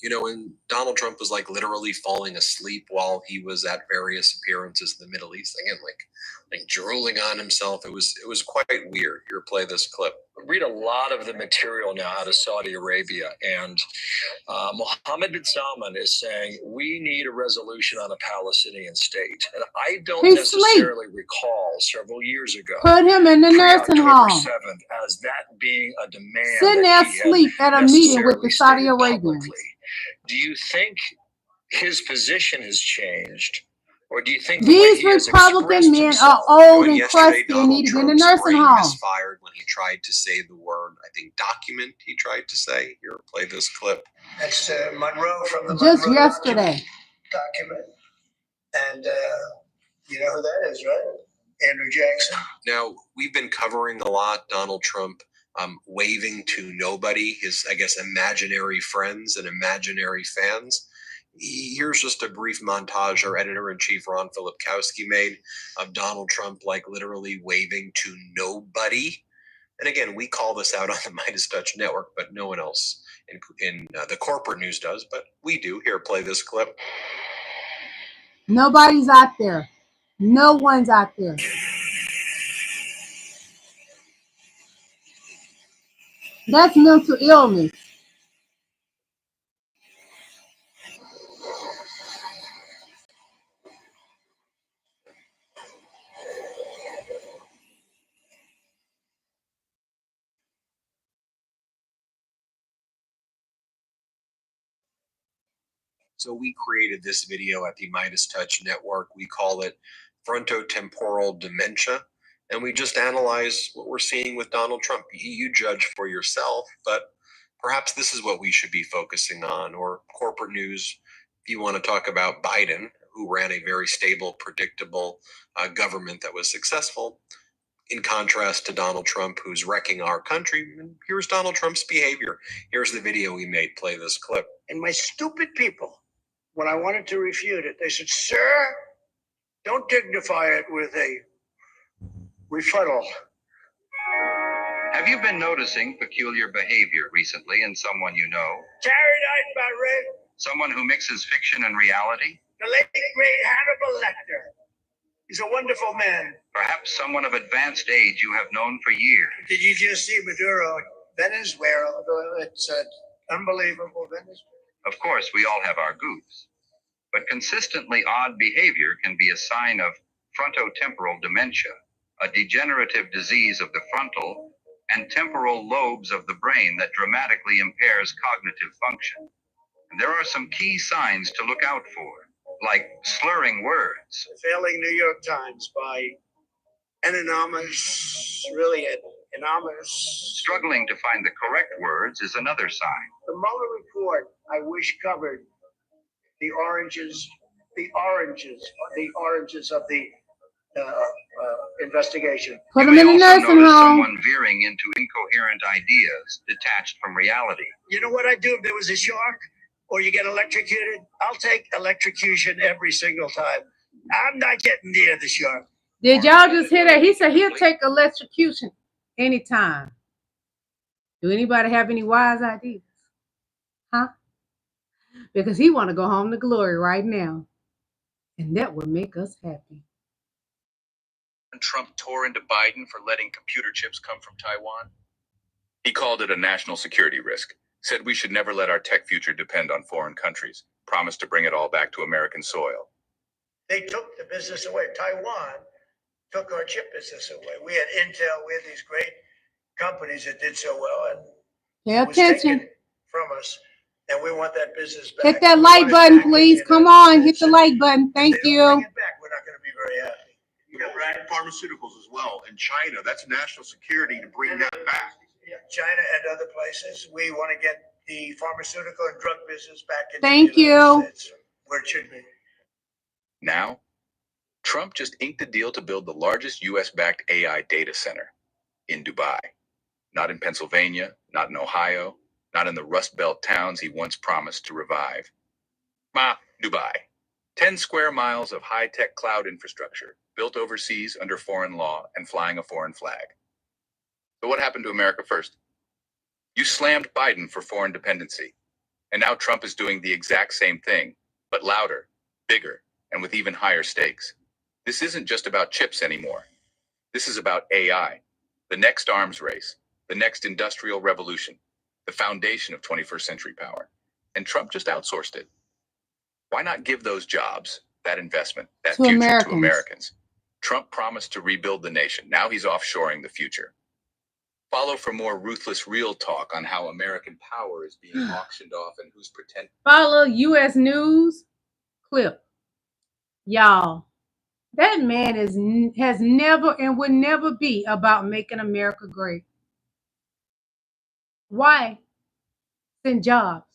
You know, when Donald Trump was literally falling asleep while he was at various appearances in the Middle East, again, drooling on himself. It was quite weird. Here, play this clip. I read a lot of the material now out of Saudi Arabia, and Mohammed bin Salman is saying we need a resolution on a Palestinian state. And I don't necessarily recall several years ago. Put him in the nursing home. 7th as that being a demand. Sitting there asleep at a meeting with the Saudi Arabians. Do you think his position has changed? Or do you think these Republican men are old and crusty and need to be in the nursing home? Misfired when he tried to say the word, I think, document. He tried to say. Here, play this clip. That's Monroe from the just Monroe yesterday. Document, and you know who that is, right? Andrew Jackson. Now we've been covering a lot Donald Trump waving to nobody, his imaginary friends and imaginary fans. Here's just a brief montage our editor-in-chief Ron Filipkowski made of Donald Trump, like literally waving to nobody. And again, we call this out on the Midas Touch Network, but no one else in the corporate news does, but we do. Here, play this clip. Nobody's out there. No one's out there. That's mental illness. So we created this video at the Midas Touch Network. We call it frontotemporal dementia. And we just analyze what we're seeing with Donald Trump. You judge for yourself, but perhaps this is what we should be focusing on, or corporate news. If you want to talk about Biden, who ran a very stable, predictable government that was successful, in contrast to Donald Trump, who's wrecking our country. And here's Donald Trump's behavior. Here's the video we made. Play this clip. And my stupid people, when I wanted to refute it, they said, sir, don't dignify it with a rebuttal. Have you been noticing peculiar behavior recently in someone you know? Carried by Ray, Someone who mixes fiction and reality? the late great Hannibal Lecter. He's a wonderful man. Perhaps someone of advanced age you have known for years. Did you just see Maduro, Venezuela? It's unbelievable, Venezuela. Of course, we all have our goofs. But consistently odd behavior can be a sign of frontotemporal dementia, a degenerative disease of the frontal and temporal lobes of the brain that dramatically impairs cognitive function. And there are some key signs to look out for, like slurring words. Failing New York Times by an anonymous, really anonymous. Struggling to find the correct words is another sign. The Mueller report, I wish, covered the oranges of the investigation. Put You them may in a also nursing notice home. someone veering into incoherent ideas detached from reality. You know what I'd do if there was a shark or you get electrocuted? I'll take electrocution every single time. I'm not getting near the shark. Did y'all just hear that? He said he'll take electrocution anytime. Do anybody have any wise ideas? Huh? Because he want to go home to glory right now. And that would make us happy. Trump tore into Biden for letting computer chips come from Taiwan. He called it a national security risk, said we should never let our tech future depend on foreign countries, promised to bring it all back to American soil. They took the business away. Taiwan took our chip business away. We had Intel, we had these great companies that did so well, and Pay it was taken attention. from us, and we want that business back. Hit that We like want it button, back please. in the Come United on, hit the States. like button. Thank If they don't you. bring it back, we're not going to be very happy. You got pharmaceuticals as well in China. That's national security to bring that back. Yeah, China and other places. We want to get the pharmaceutical and drug business back into Thank the United you. States, where it should be. Now, Trump just inked a deal to build the largest US-backed AI data center in Dubai. Not in Pennsylvania, not in Ohio, not in the Rust Belt towns he once promised to revive. Dubai. 10 square miles of high-tech cloud infrastructure built overseas under foreign law and flying a foreign flag. So what happened to America first? You slammed Biden for foreign dependency. And now Trump is doing the exact same thing, but louder, bigger, and with even higher stakes. This isn't just about chips anymore. This is about AI, the next arms race, the next industrial revolution, the foundation of 21st century power. And Trump just outsourced it. Why not give those jobs, that investment, that To future Americans. to Americans? Trump promised to rebuild the nation. Now he's offshoring the future. Follow for more ruthless real talk on how American power is being auctioned off and who's pretending. Follow U.S. News clip. Y'all, that man has never and would never be about making America great. Why send jobs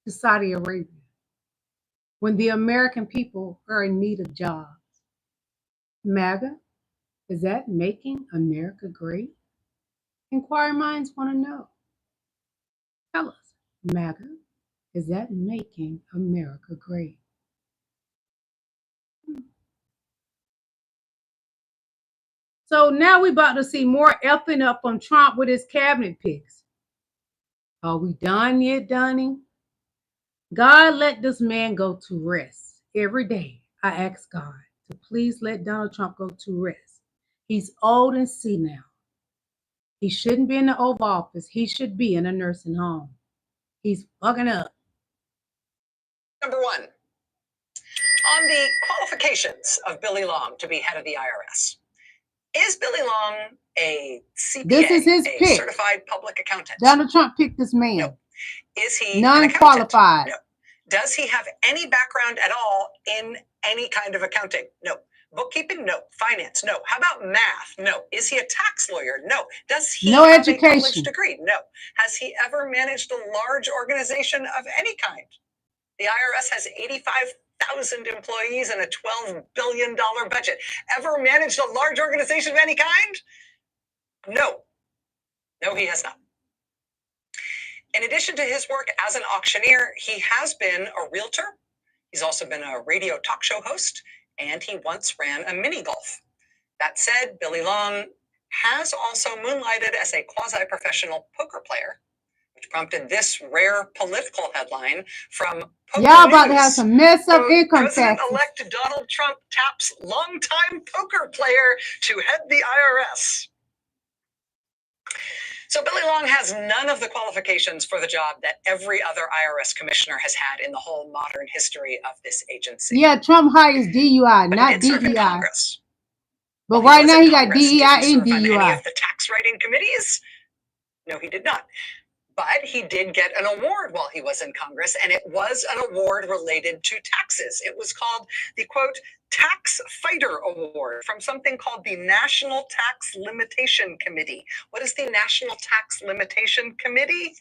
to Saudi Arabia when the American people are in need of jobs? MAGA, is that making America great? Inquiring minds want to know. Tell us, MAGA, Is that making America great? So now we're about to see more effing up from Trump with his cabinet picks. Are we done yet, Donnie? God, let this man go to rest. Every day I ask God to please let Donald Trump go to rest. He's old and senile. He shouldn't be in the Oval Office. He should be in a nursing home. He's fucking up. Number one, on the qualifications of Billy Long to be head of the IRS. Is Billy Long a CPA, This is his a pick. certified public accountant? Donald Trump picked this man. No. Is he non-qualified? No. Does he have any background at all in any kind of accounting? No. Bookkeeping? No. Finance? No. How about math? No. Is he a tax lawyer? No. Does he No have education. a college degree? No. Has he ever managed a large organization of any kind? The IRS has 85,000 employees and a $12 billion budget. Ever managed a large organization of any kind? No. No, he has not. In addition to his work as an auctioneer, he has been a realtor. He's also been a radio talk show host, and he once ran a mini golf. That said, Billy Long has also moonlighted as a quasi-professional poker player, which prompted this rare political headline from Poker Y'all about News. to have some mess up income taxes. President-elect Donald Trump taps longtime poker player to head the IRS. So Billy Long has none of the qualifications for the job that every other IRS commissioner has had in the whole modern history of this agency. Yeah, Trump hires DUI, But not he did serve in DEI. Congress. But While right was now in he got Congress, did DEI he and serve on any DUI. of the tax writing committees? No, he did not. But he did get an award while he was in Congress, and it was an award related to taxes. It was called the, quote, Tax Fighter Award from something called the National Tax Limitation Committee. What is the National Tax Limitation Committee?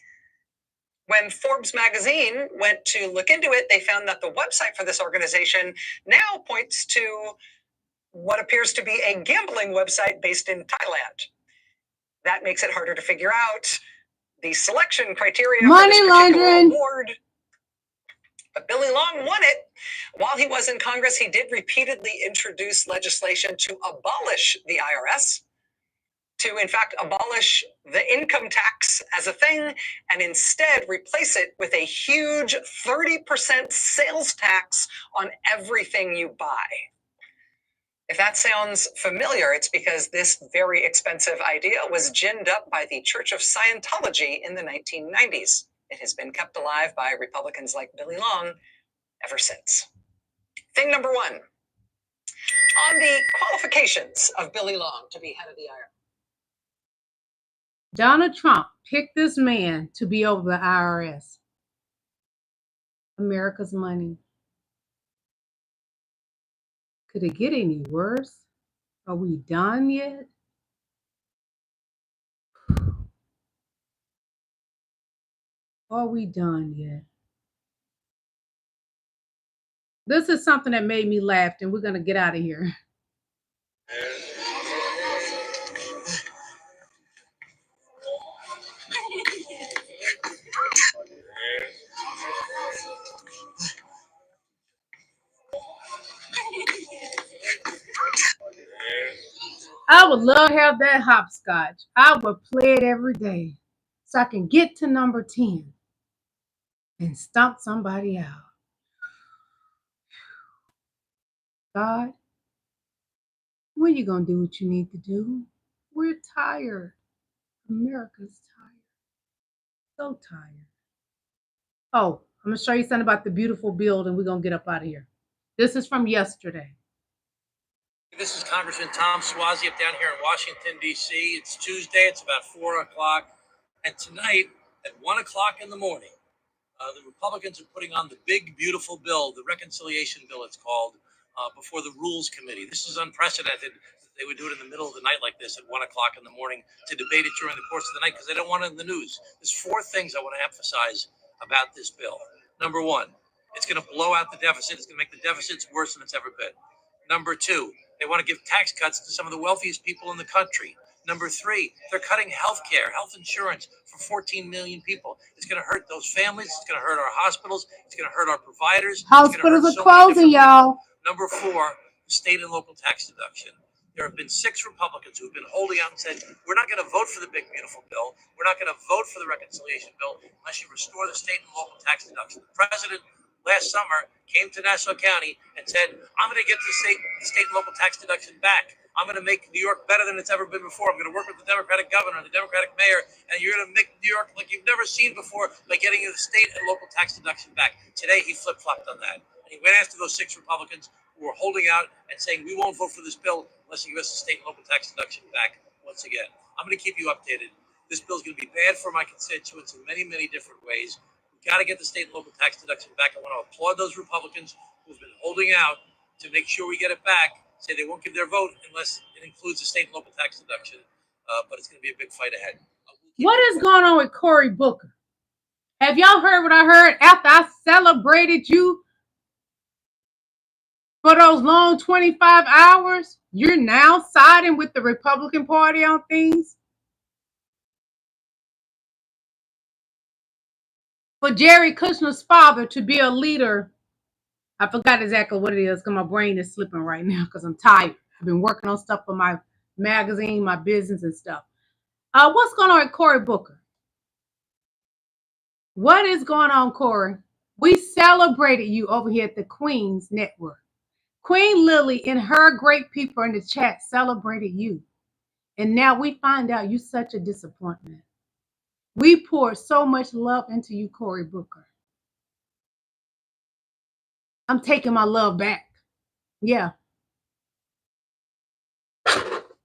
When Forbes magazine went to look into it, they found that the website for this organization now points to what appears to be a gambling website based in Thailand. That makes it harder to figure out the selection criteria for Money this particular laundering. award. But Billy Long won it. While he was in Congress, he did repeatedly introduce legislation to abolish the IRS, to in fact abolish the income tax as a thing, and instead replace it with a huge 30% sales tax on everything you buy. If that sounds familiar, it's because this very expensive idea was ginned up by the Church of Scientology in the 1990s. It has been kept alive by Republicans like Billy Long ever since. Thing number one, on the qualifications of Billy Long to be head of the IRS. Donald Trump picked this man to be over the IRS. America's money. Could it get any worse? Are we done yet? Are we done yet? This is something that made me laugh, and we're going to get out of here. I would love to have that hopscotch. I would play it every day so I can get to number 10 and stomp somebody out. God, when are you going to do what you need to do? We're tired. America's tired. So tired. Oh, I'm going to show you something about the beautiful build, and we're going to get up out of here. This is from yesterday. This is Congressman Tom Suozzi up down here in Washington, D.C. It's Tuesday. It's about 4 o'clock. And tonight at 1 o'clock in the morning, the Republicans are putting on the big, beautiful bill, the reconciliation bill it's called, before the Rules Committee. This is unprecedented. They would do it in the middle of the night like this at 1 o'clock in the morning to debate it during the course of the night because they don't want it in the news. There's 4 things I want to emphasize about this bill. Number 1, it's going to blow out the deficit. It's going to make the deficits worse than it's ever been. Number 2, they want to give tax cuts to some of the wealthiest people in the country. Number three, they're cutting health care, health insurance for 14 million people. It's going to hurt those families. It's going to hurt our hospitals. It's going to hurt our providers. Hospitals are closing, y'all. Number four, state and local tax deduction. There have been 6 Republicans who've been holding out and said, we're not going to vote for the big, beautiful bill. We're not going to vote for the reconciliation bill unless you restore the state and local tax deduction. The president last summer came to Nassau County and said, I'm going to get the state and local tax deduction back. I'm going to make New York better than it's ever been before. I'm going to work with the Democratic governor and the Democratic mayor, and you're going to make New York like you've never seen before by getting the state and local tax deduction back. Today, he flip-flopped on that. And he went after those 6 Republicans who were holding out and saying, we won't vote for this bill unless you give us the state and local tax deduction back once again. I'm going to keep you updated. This bill is going to be bad for my constituents in many, many different ways. We've got to get the state and local tax deduction back. I want to applaud those Republicans who've been holding out to make sure we get it back. Say they won't give their vote unless it includes the state and local tax deduction. But it's going to be a big fight ahead. What is going on with Cory Booker? Have y'all heard what I heard after I celebrated you for those long 25 hours? You're now siding with the Republican Party on things? For Jared Kushner's father to be a leader, I forgot exactly what it is because my brain is slipping right now because I'm tired. I've been working on stuff for my magazine, my business and stuff. What's going on with Cory Booker? What is going on, Cory? We celebrated you over here at the Queen's Network. Queen Lillie and her great people in the chat celebrated you. And now we find out you're such a disappointment. We poured so much love into you, Cory Booker. I'm taking my love back. Yeah.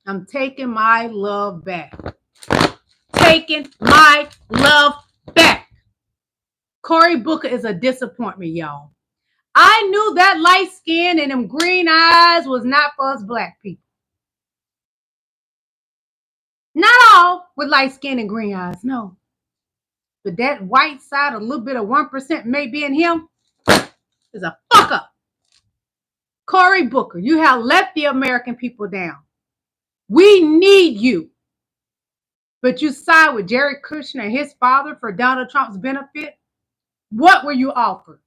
I'm taking my love back. Taking my love back. Cory Booker is a disappointment, y'all. I knew that light skin and them green eyes was not for us black people. Not all with light skin and green eyes, no. But that white side, a little bit of 1% may be in him, is a fuck up. Cory Booker, you have let the American people down. We need you. But you side with Jared Kushner and his father for Donald Trump's benefit. What were you offered?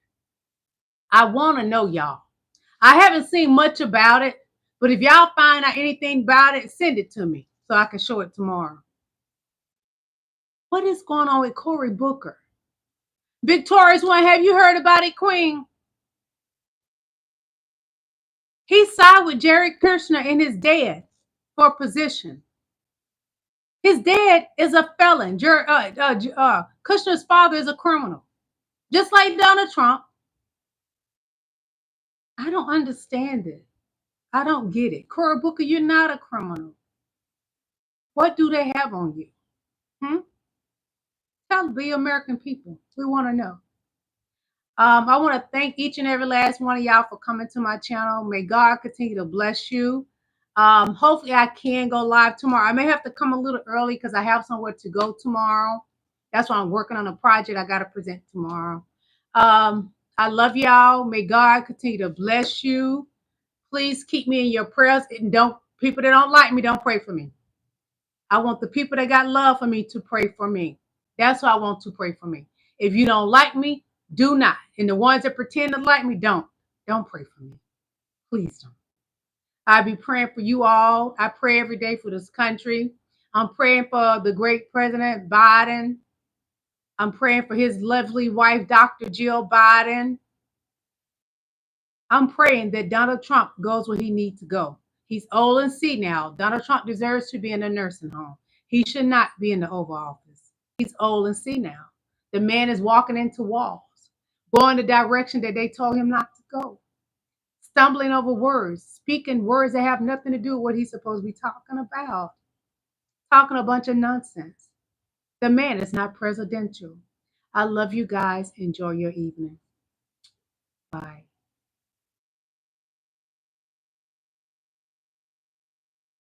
I want to know, y'all. I haven't seen much about it, but if y'all find out anything about it, send it to me so I can show it tomorrow. What is going on with Cory Booker? Victorious One, have you heard about it, Queen? He sided with Jared Kushner and his dad for a position. His dad is a felon. Kushner's father is a criminal. Just like Donald Trump. I don't understand it. I don't get it. Cory Booker, you're not a criminal. What do they have on you? Tell the American people. We want to know. I want to thank each and every last one of y'all for coming to my channel. May God continue to bless you. Hopefully I can go live tomorrow. I may have to come a little early because I have somewhere to go tomorrow. That's why I'm working on a project I got to present tomorrow. I love y'all. May God continue to bless you. Please keep me in your prayers. And people that don't like me, don't pray for me. I want the people that got love for me to pray for me. That's why I want to pray for me. If you don't like me, do not. And the ones that pretend to like me, don't pray for me. Please don't. I'll be praying for you all. I pray every day for this country. I'm praying for the great President Biden. I'm praying for his lovely wife, Dr. Jill Biden. I'm praying that Donald Trump goes where he needs to go. He's old and sick now. Donald Trump deserves to be in a nursing home. He should not be in the Oval Office. He's old and sick now. The man is walking into walls, going the direction that they told him not to go, stumbling over words, speaking words that have nothing to do with what he's supposed to be talking about, talking a bunch of nonsense. The man is not presidential. I love you guys. Enjoy your evening. Bye.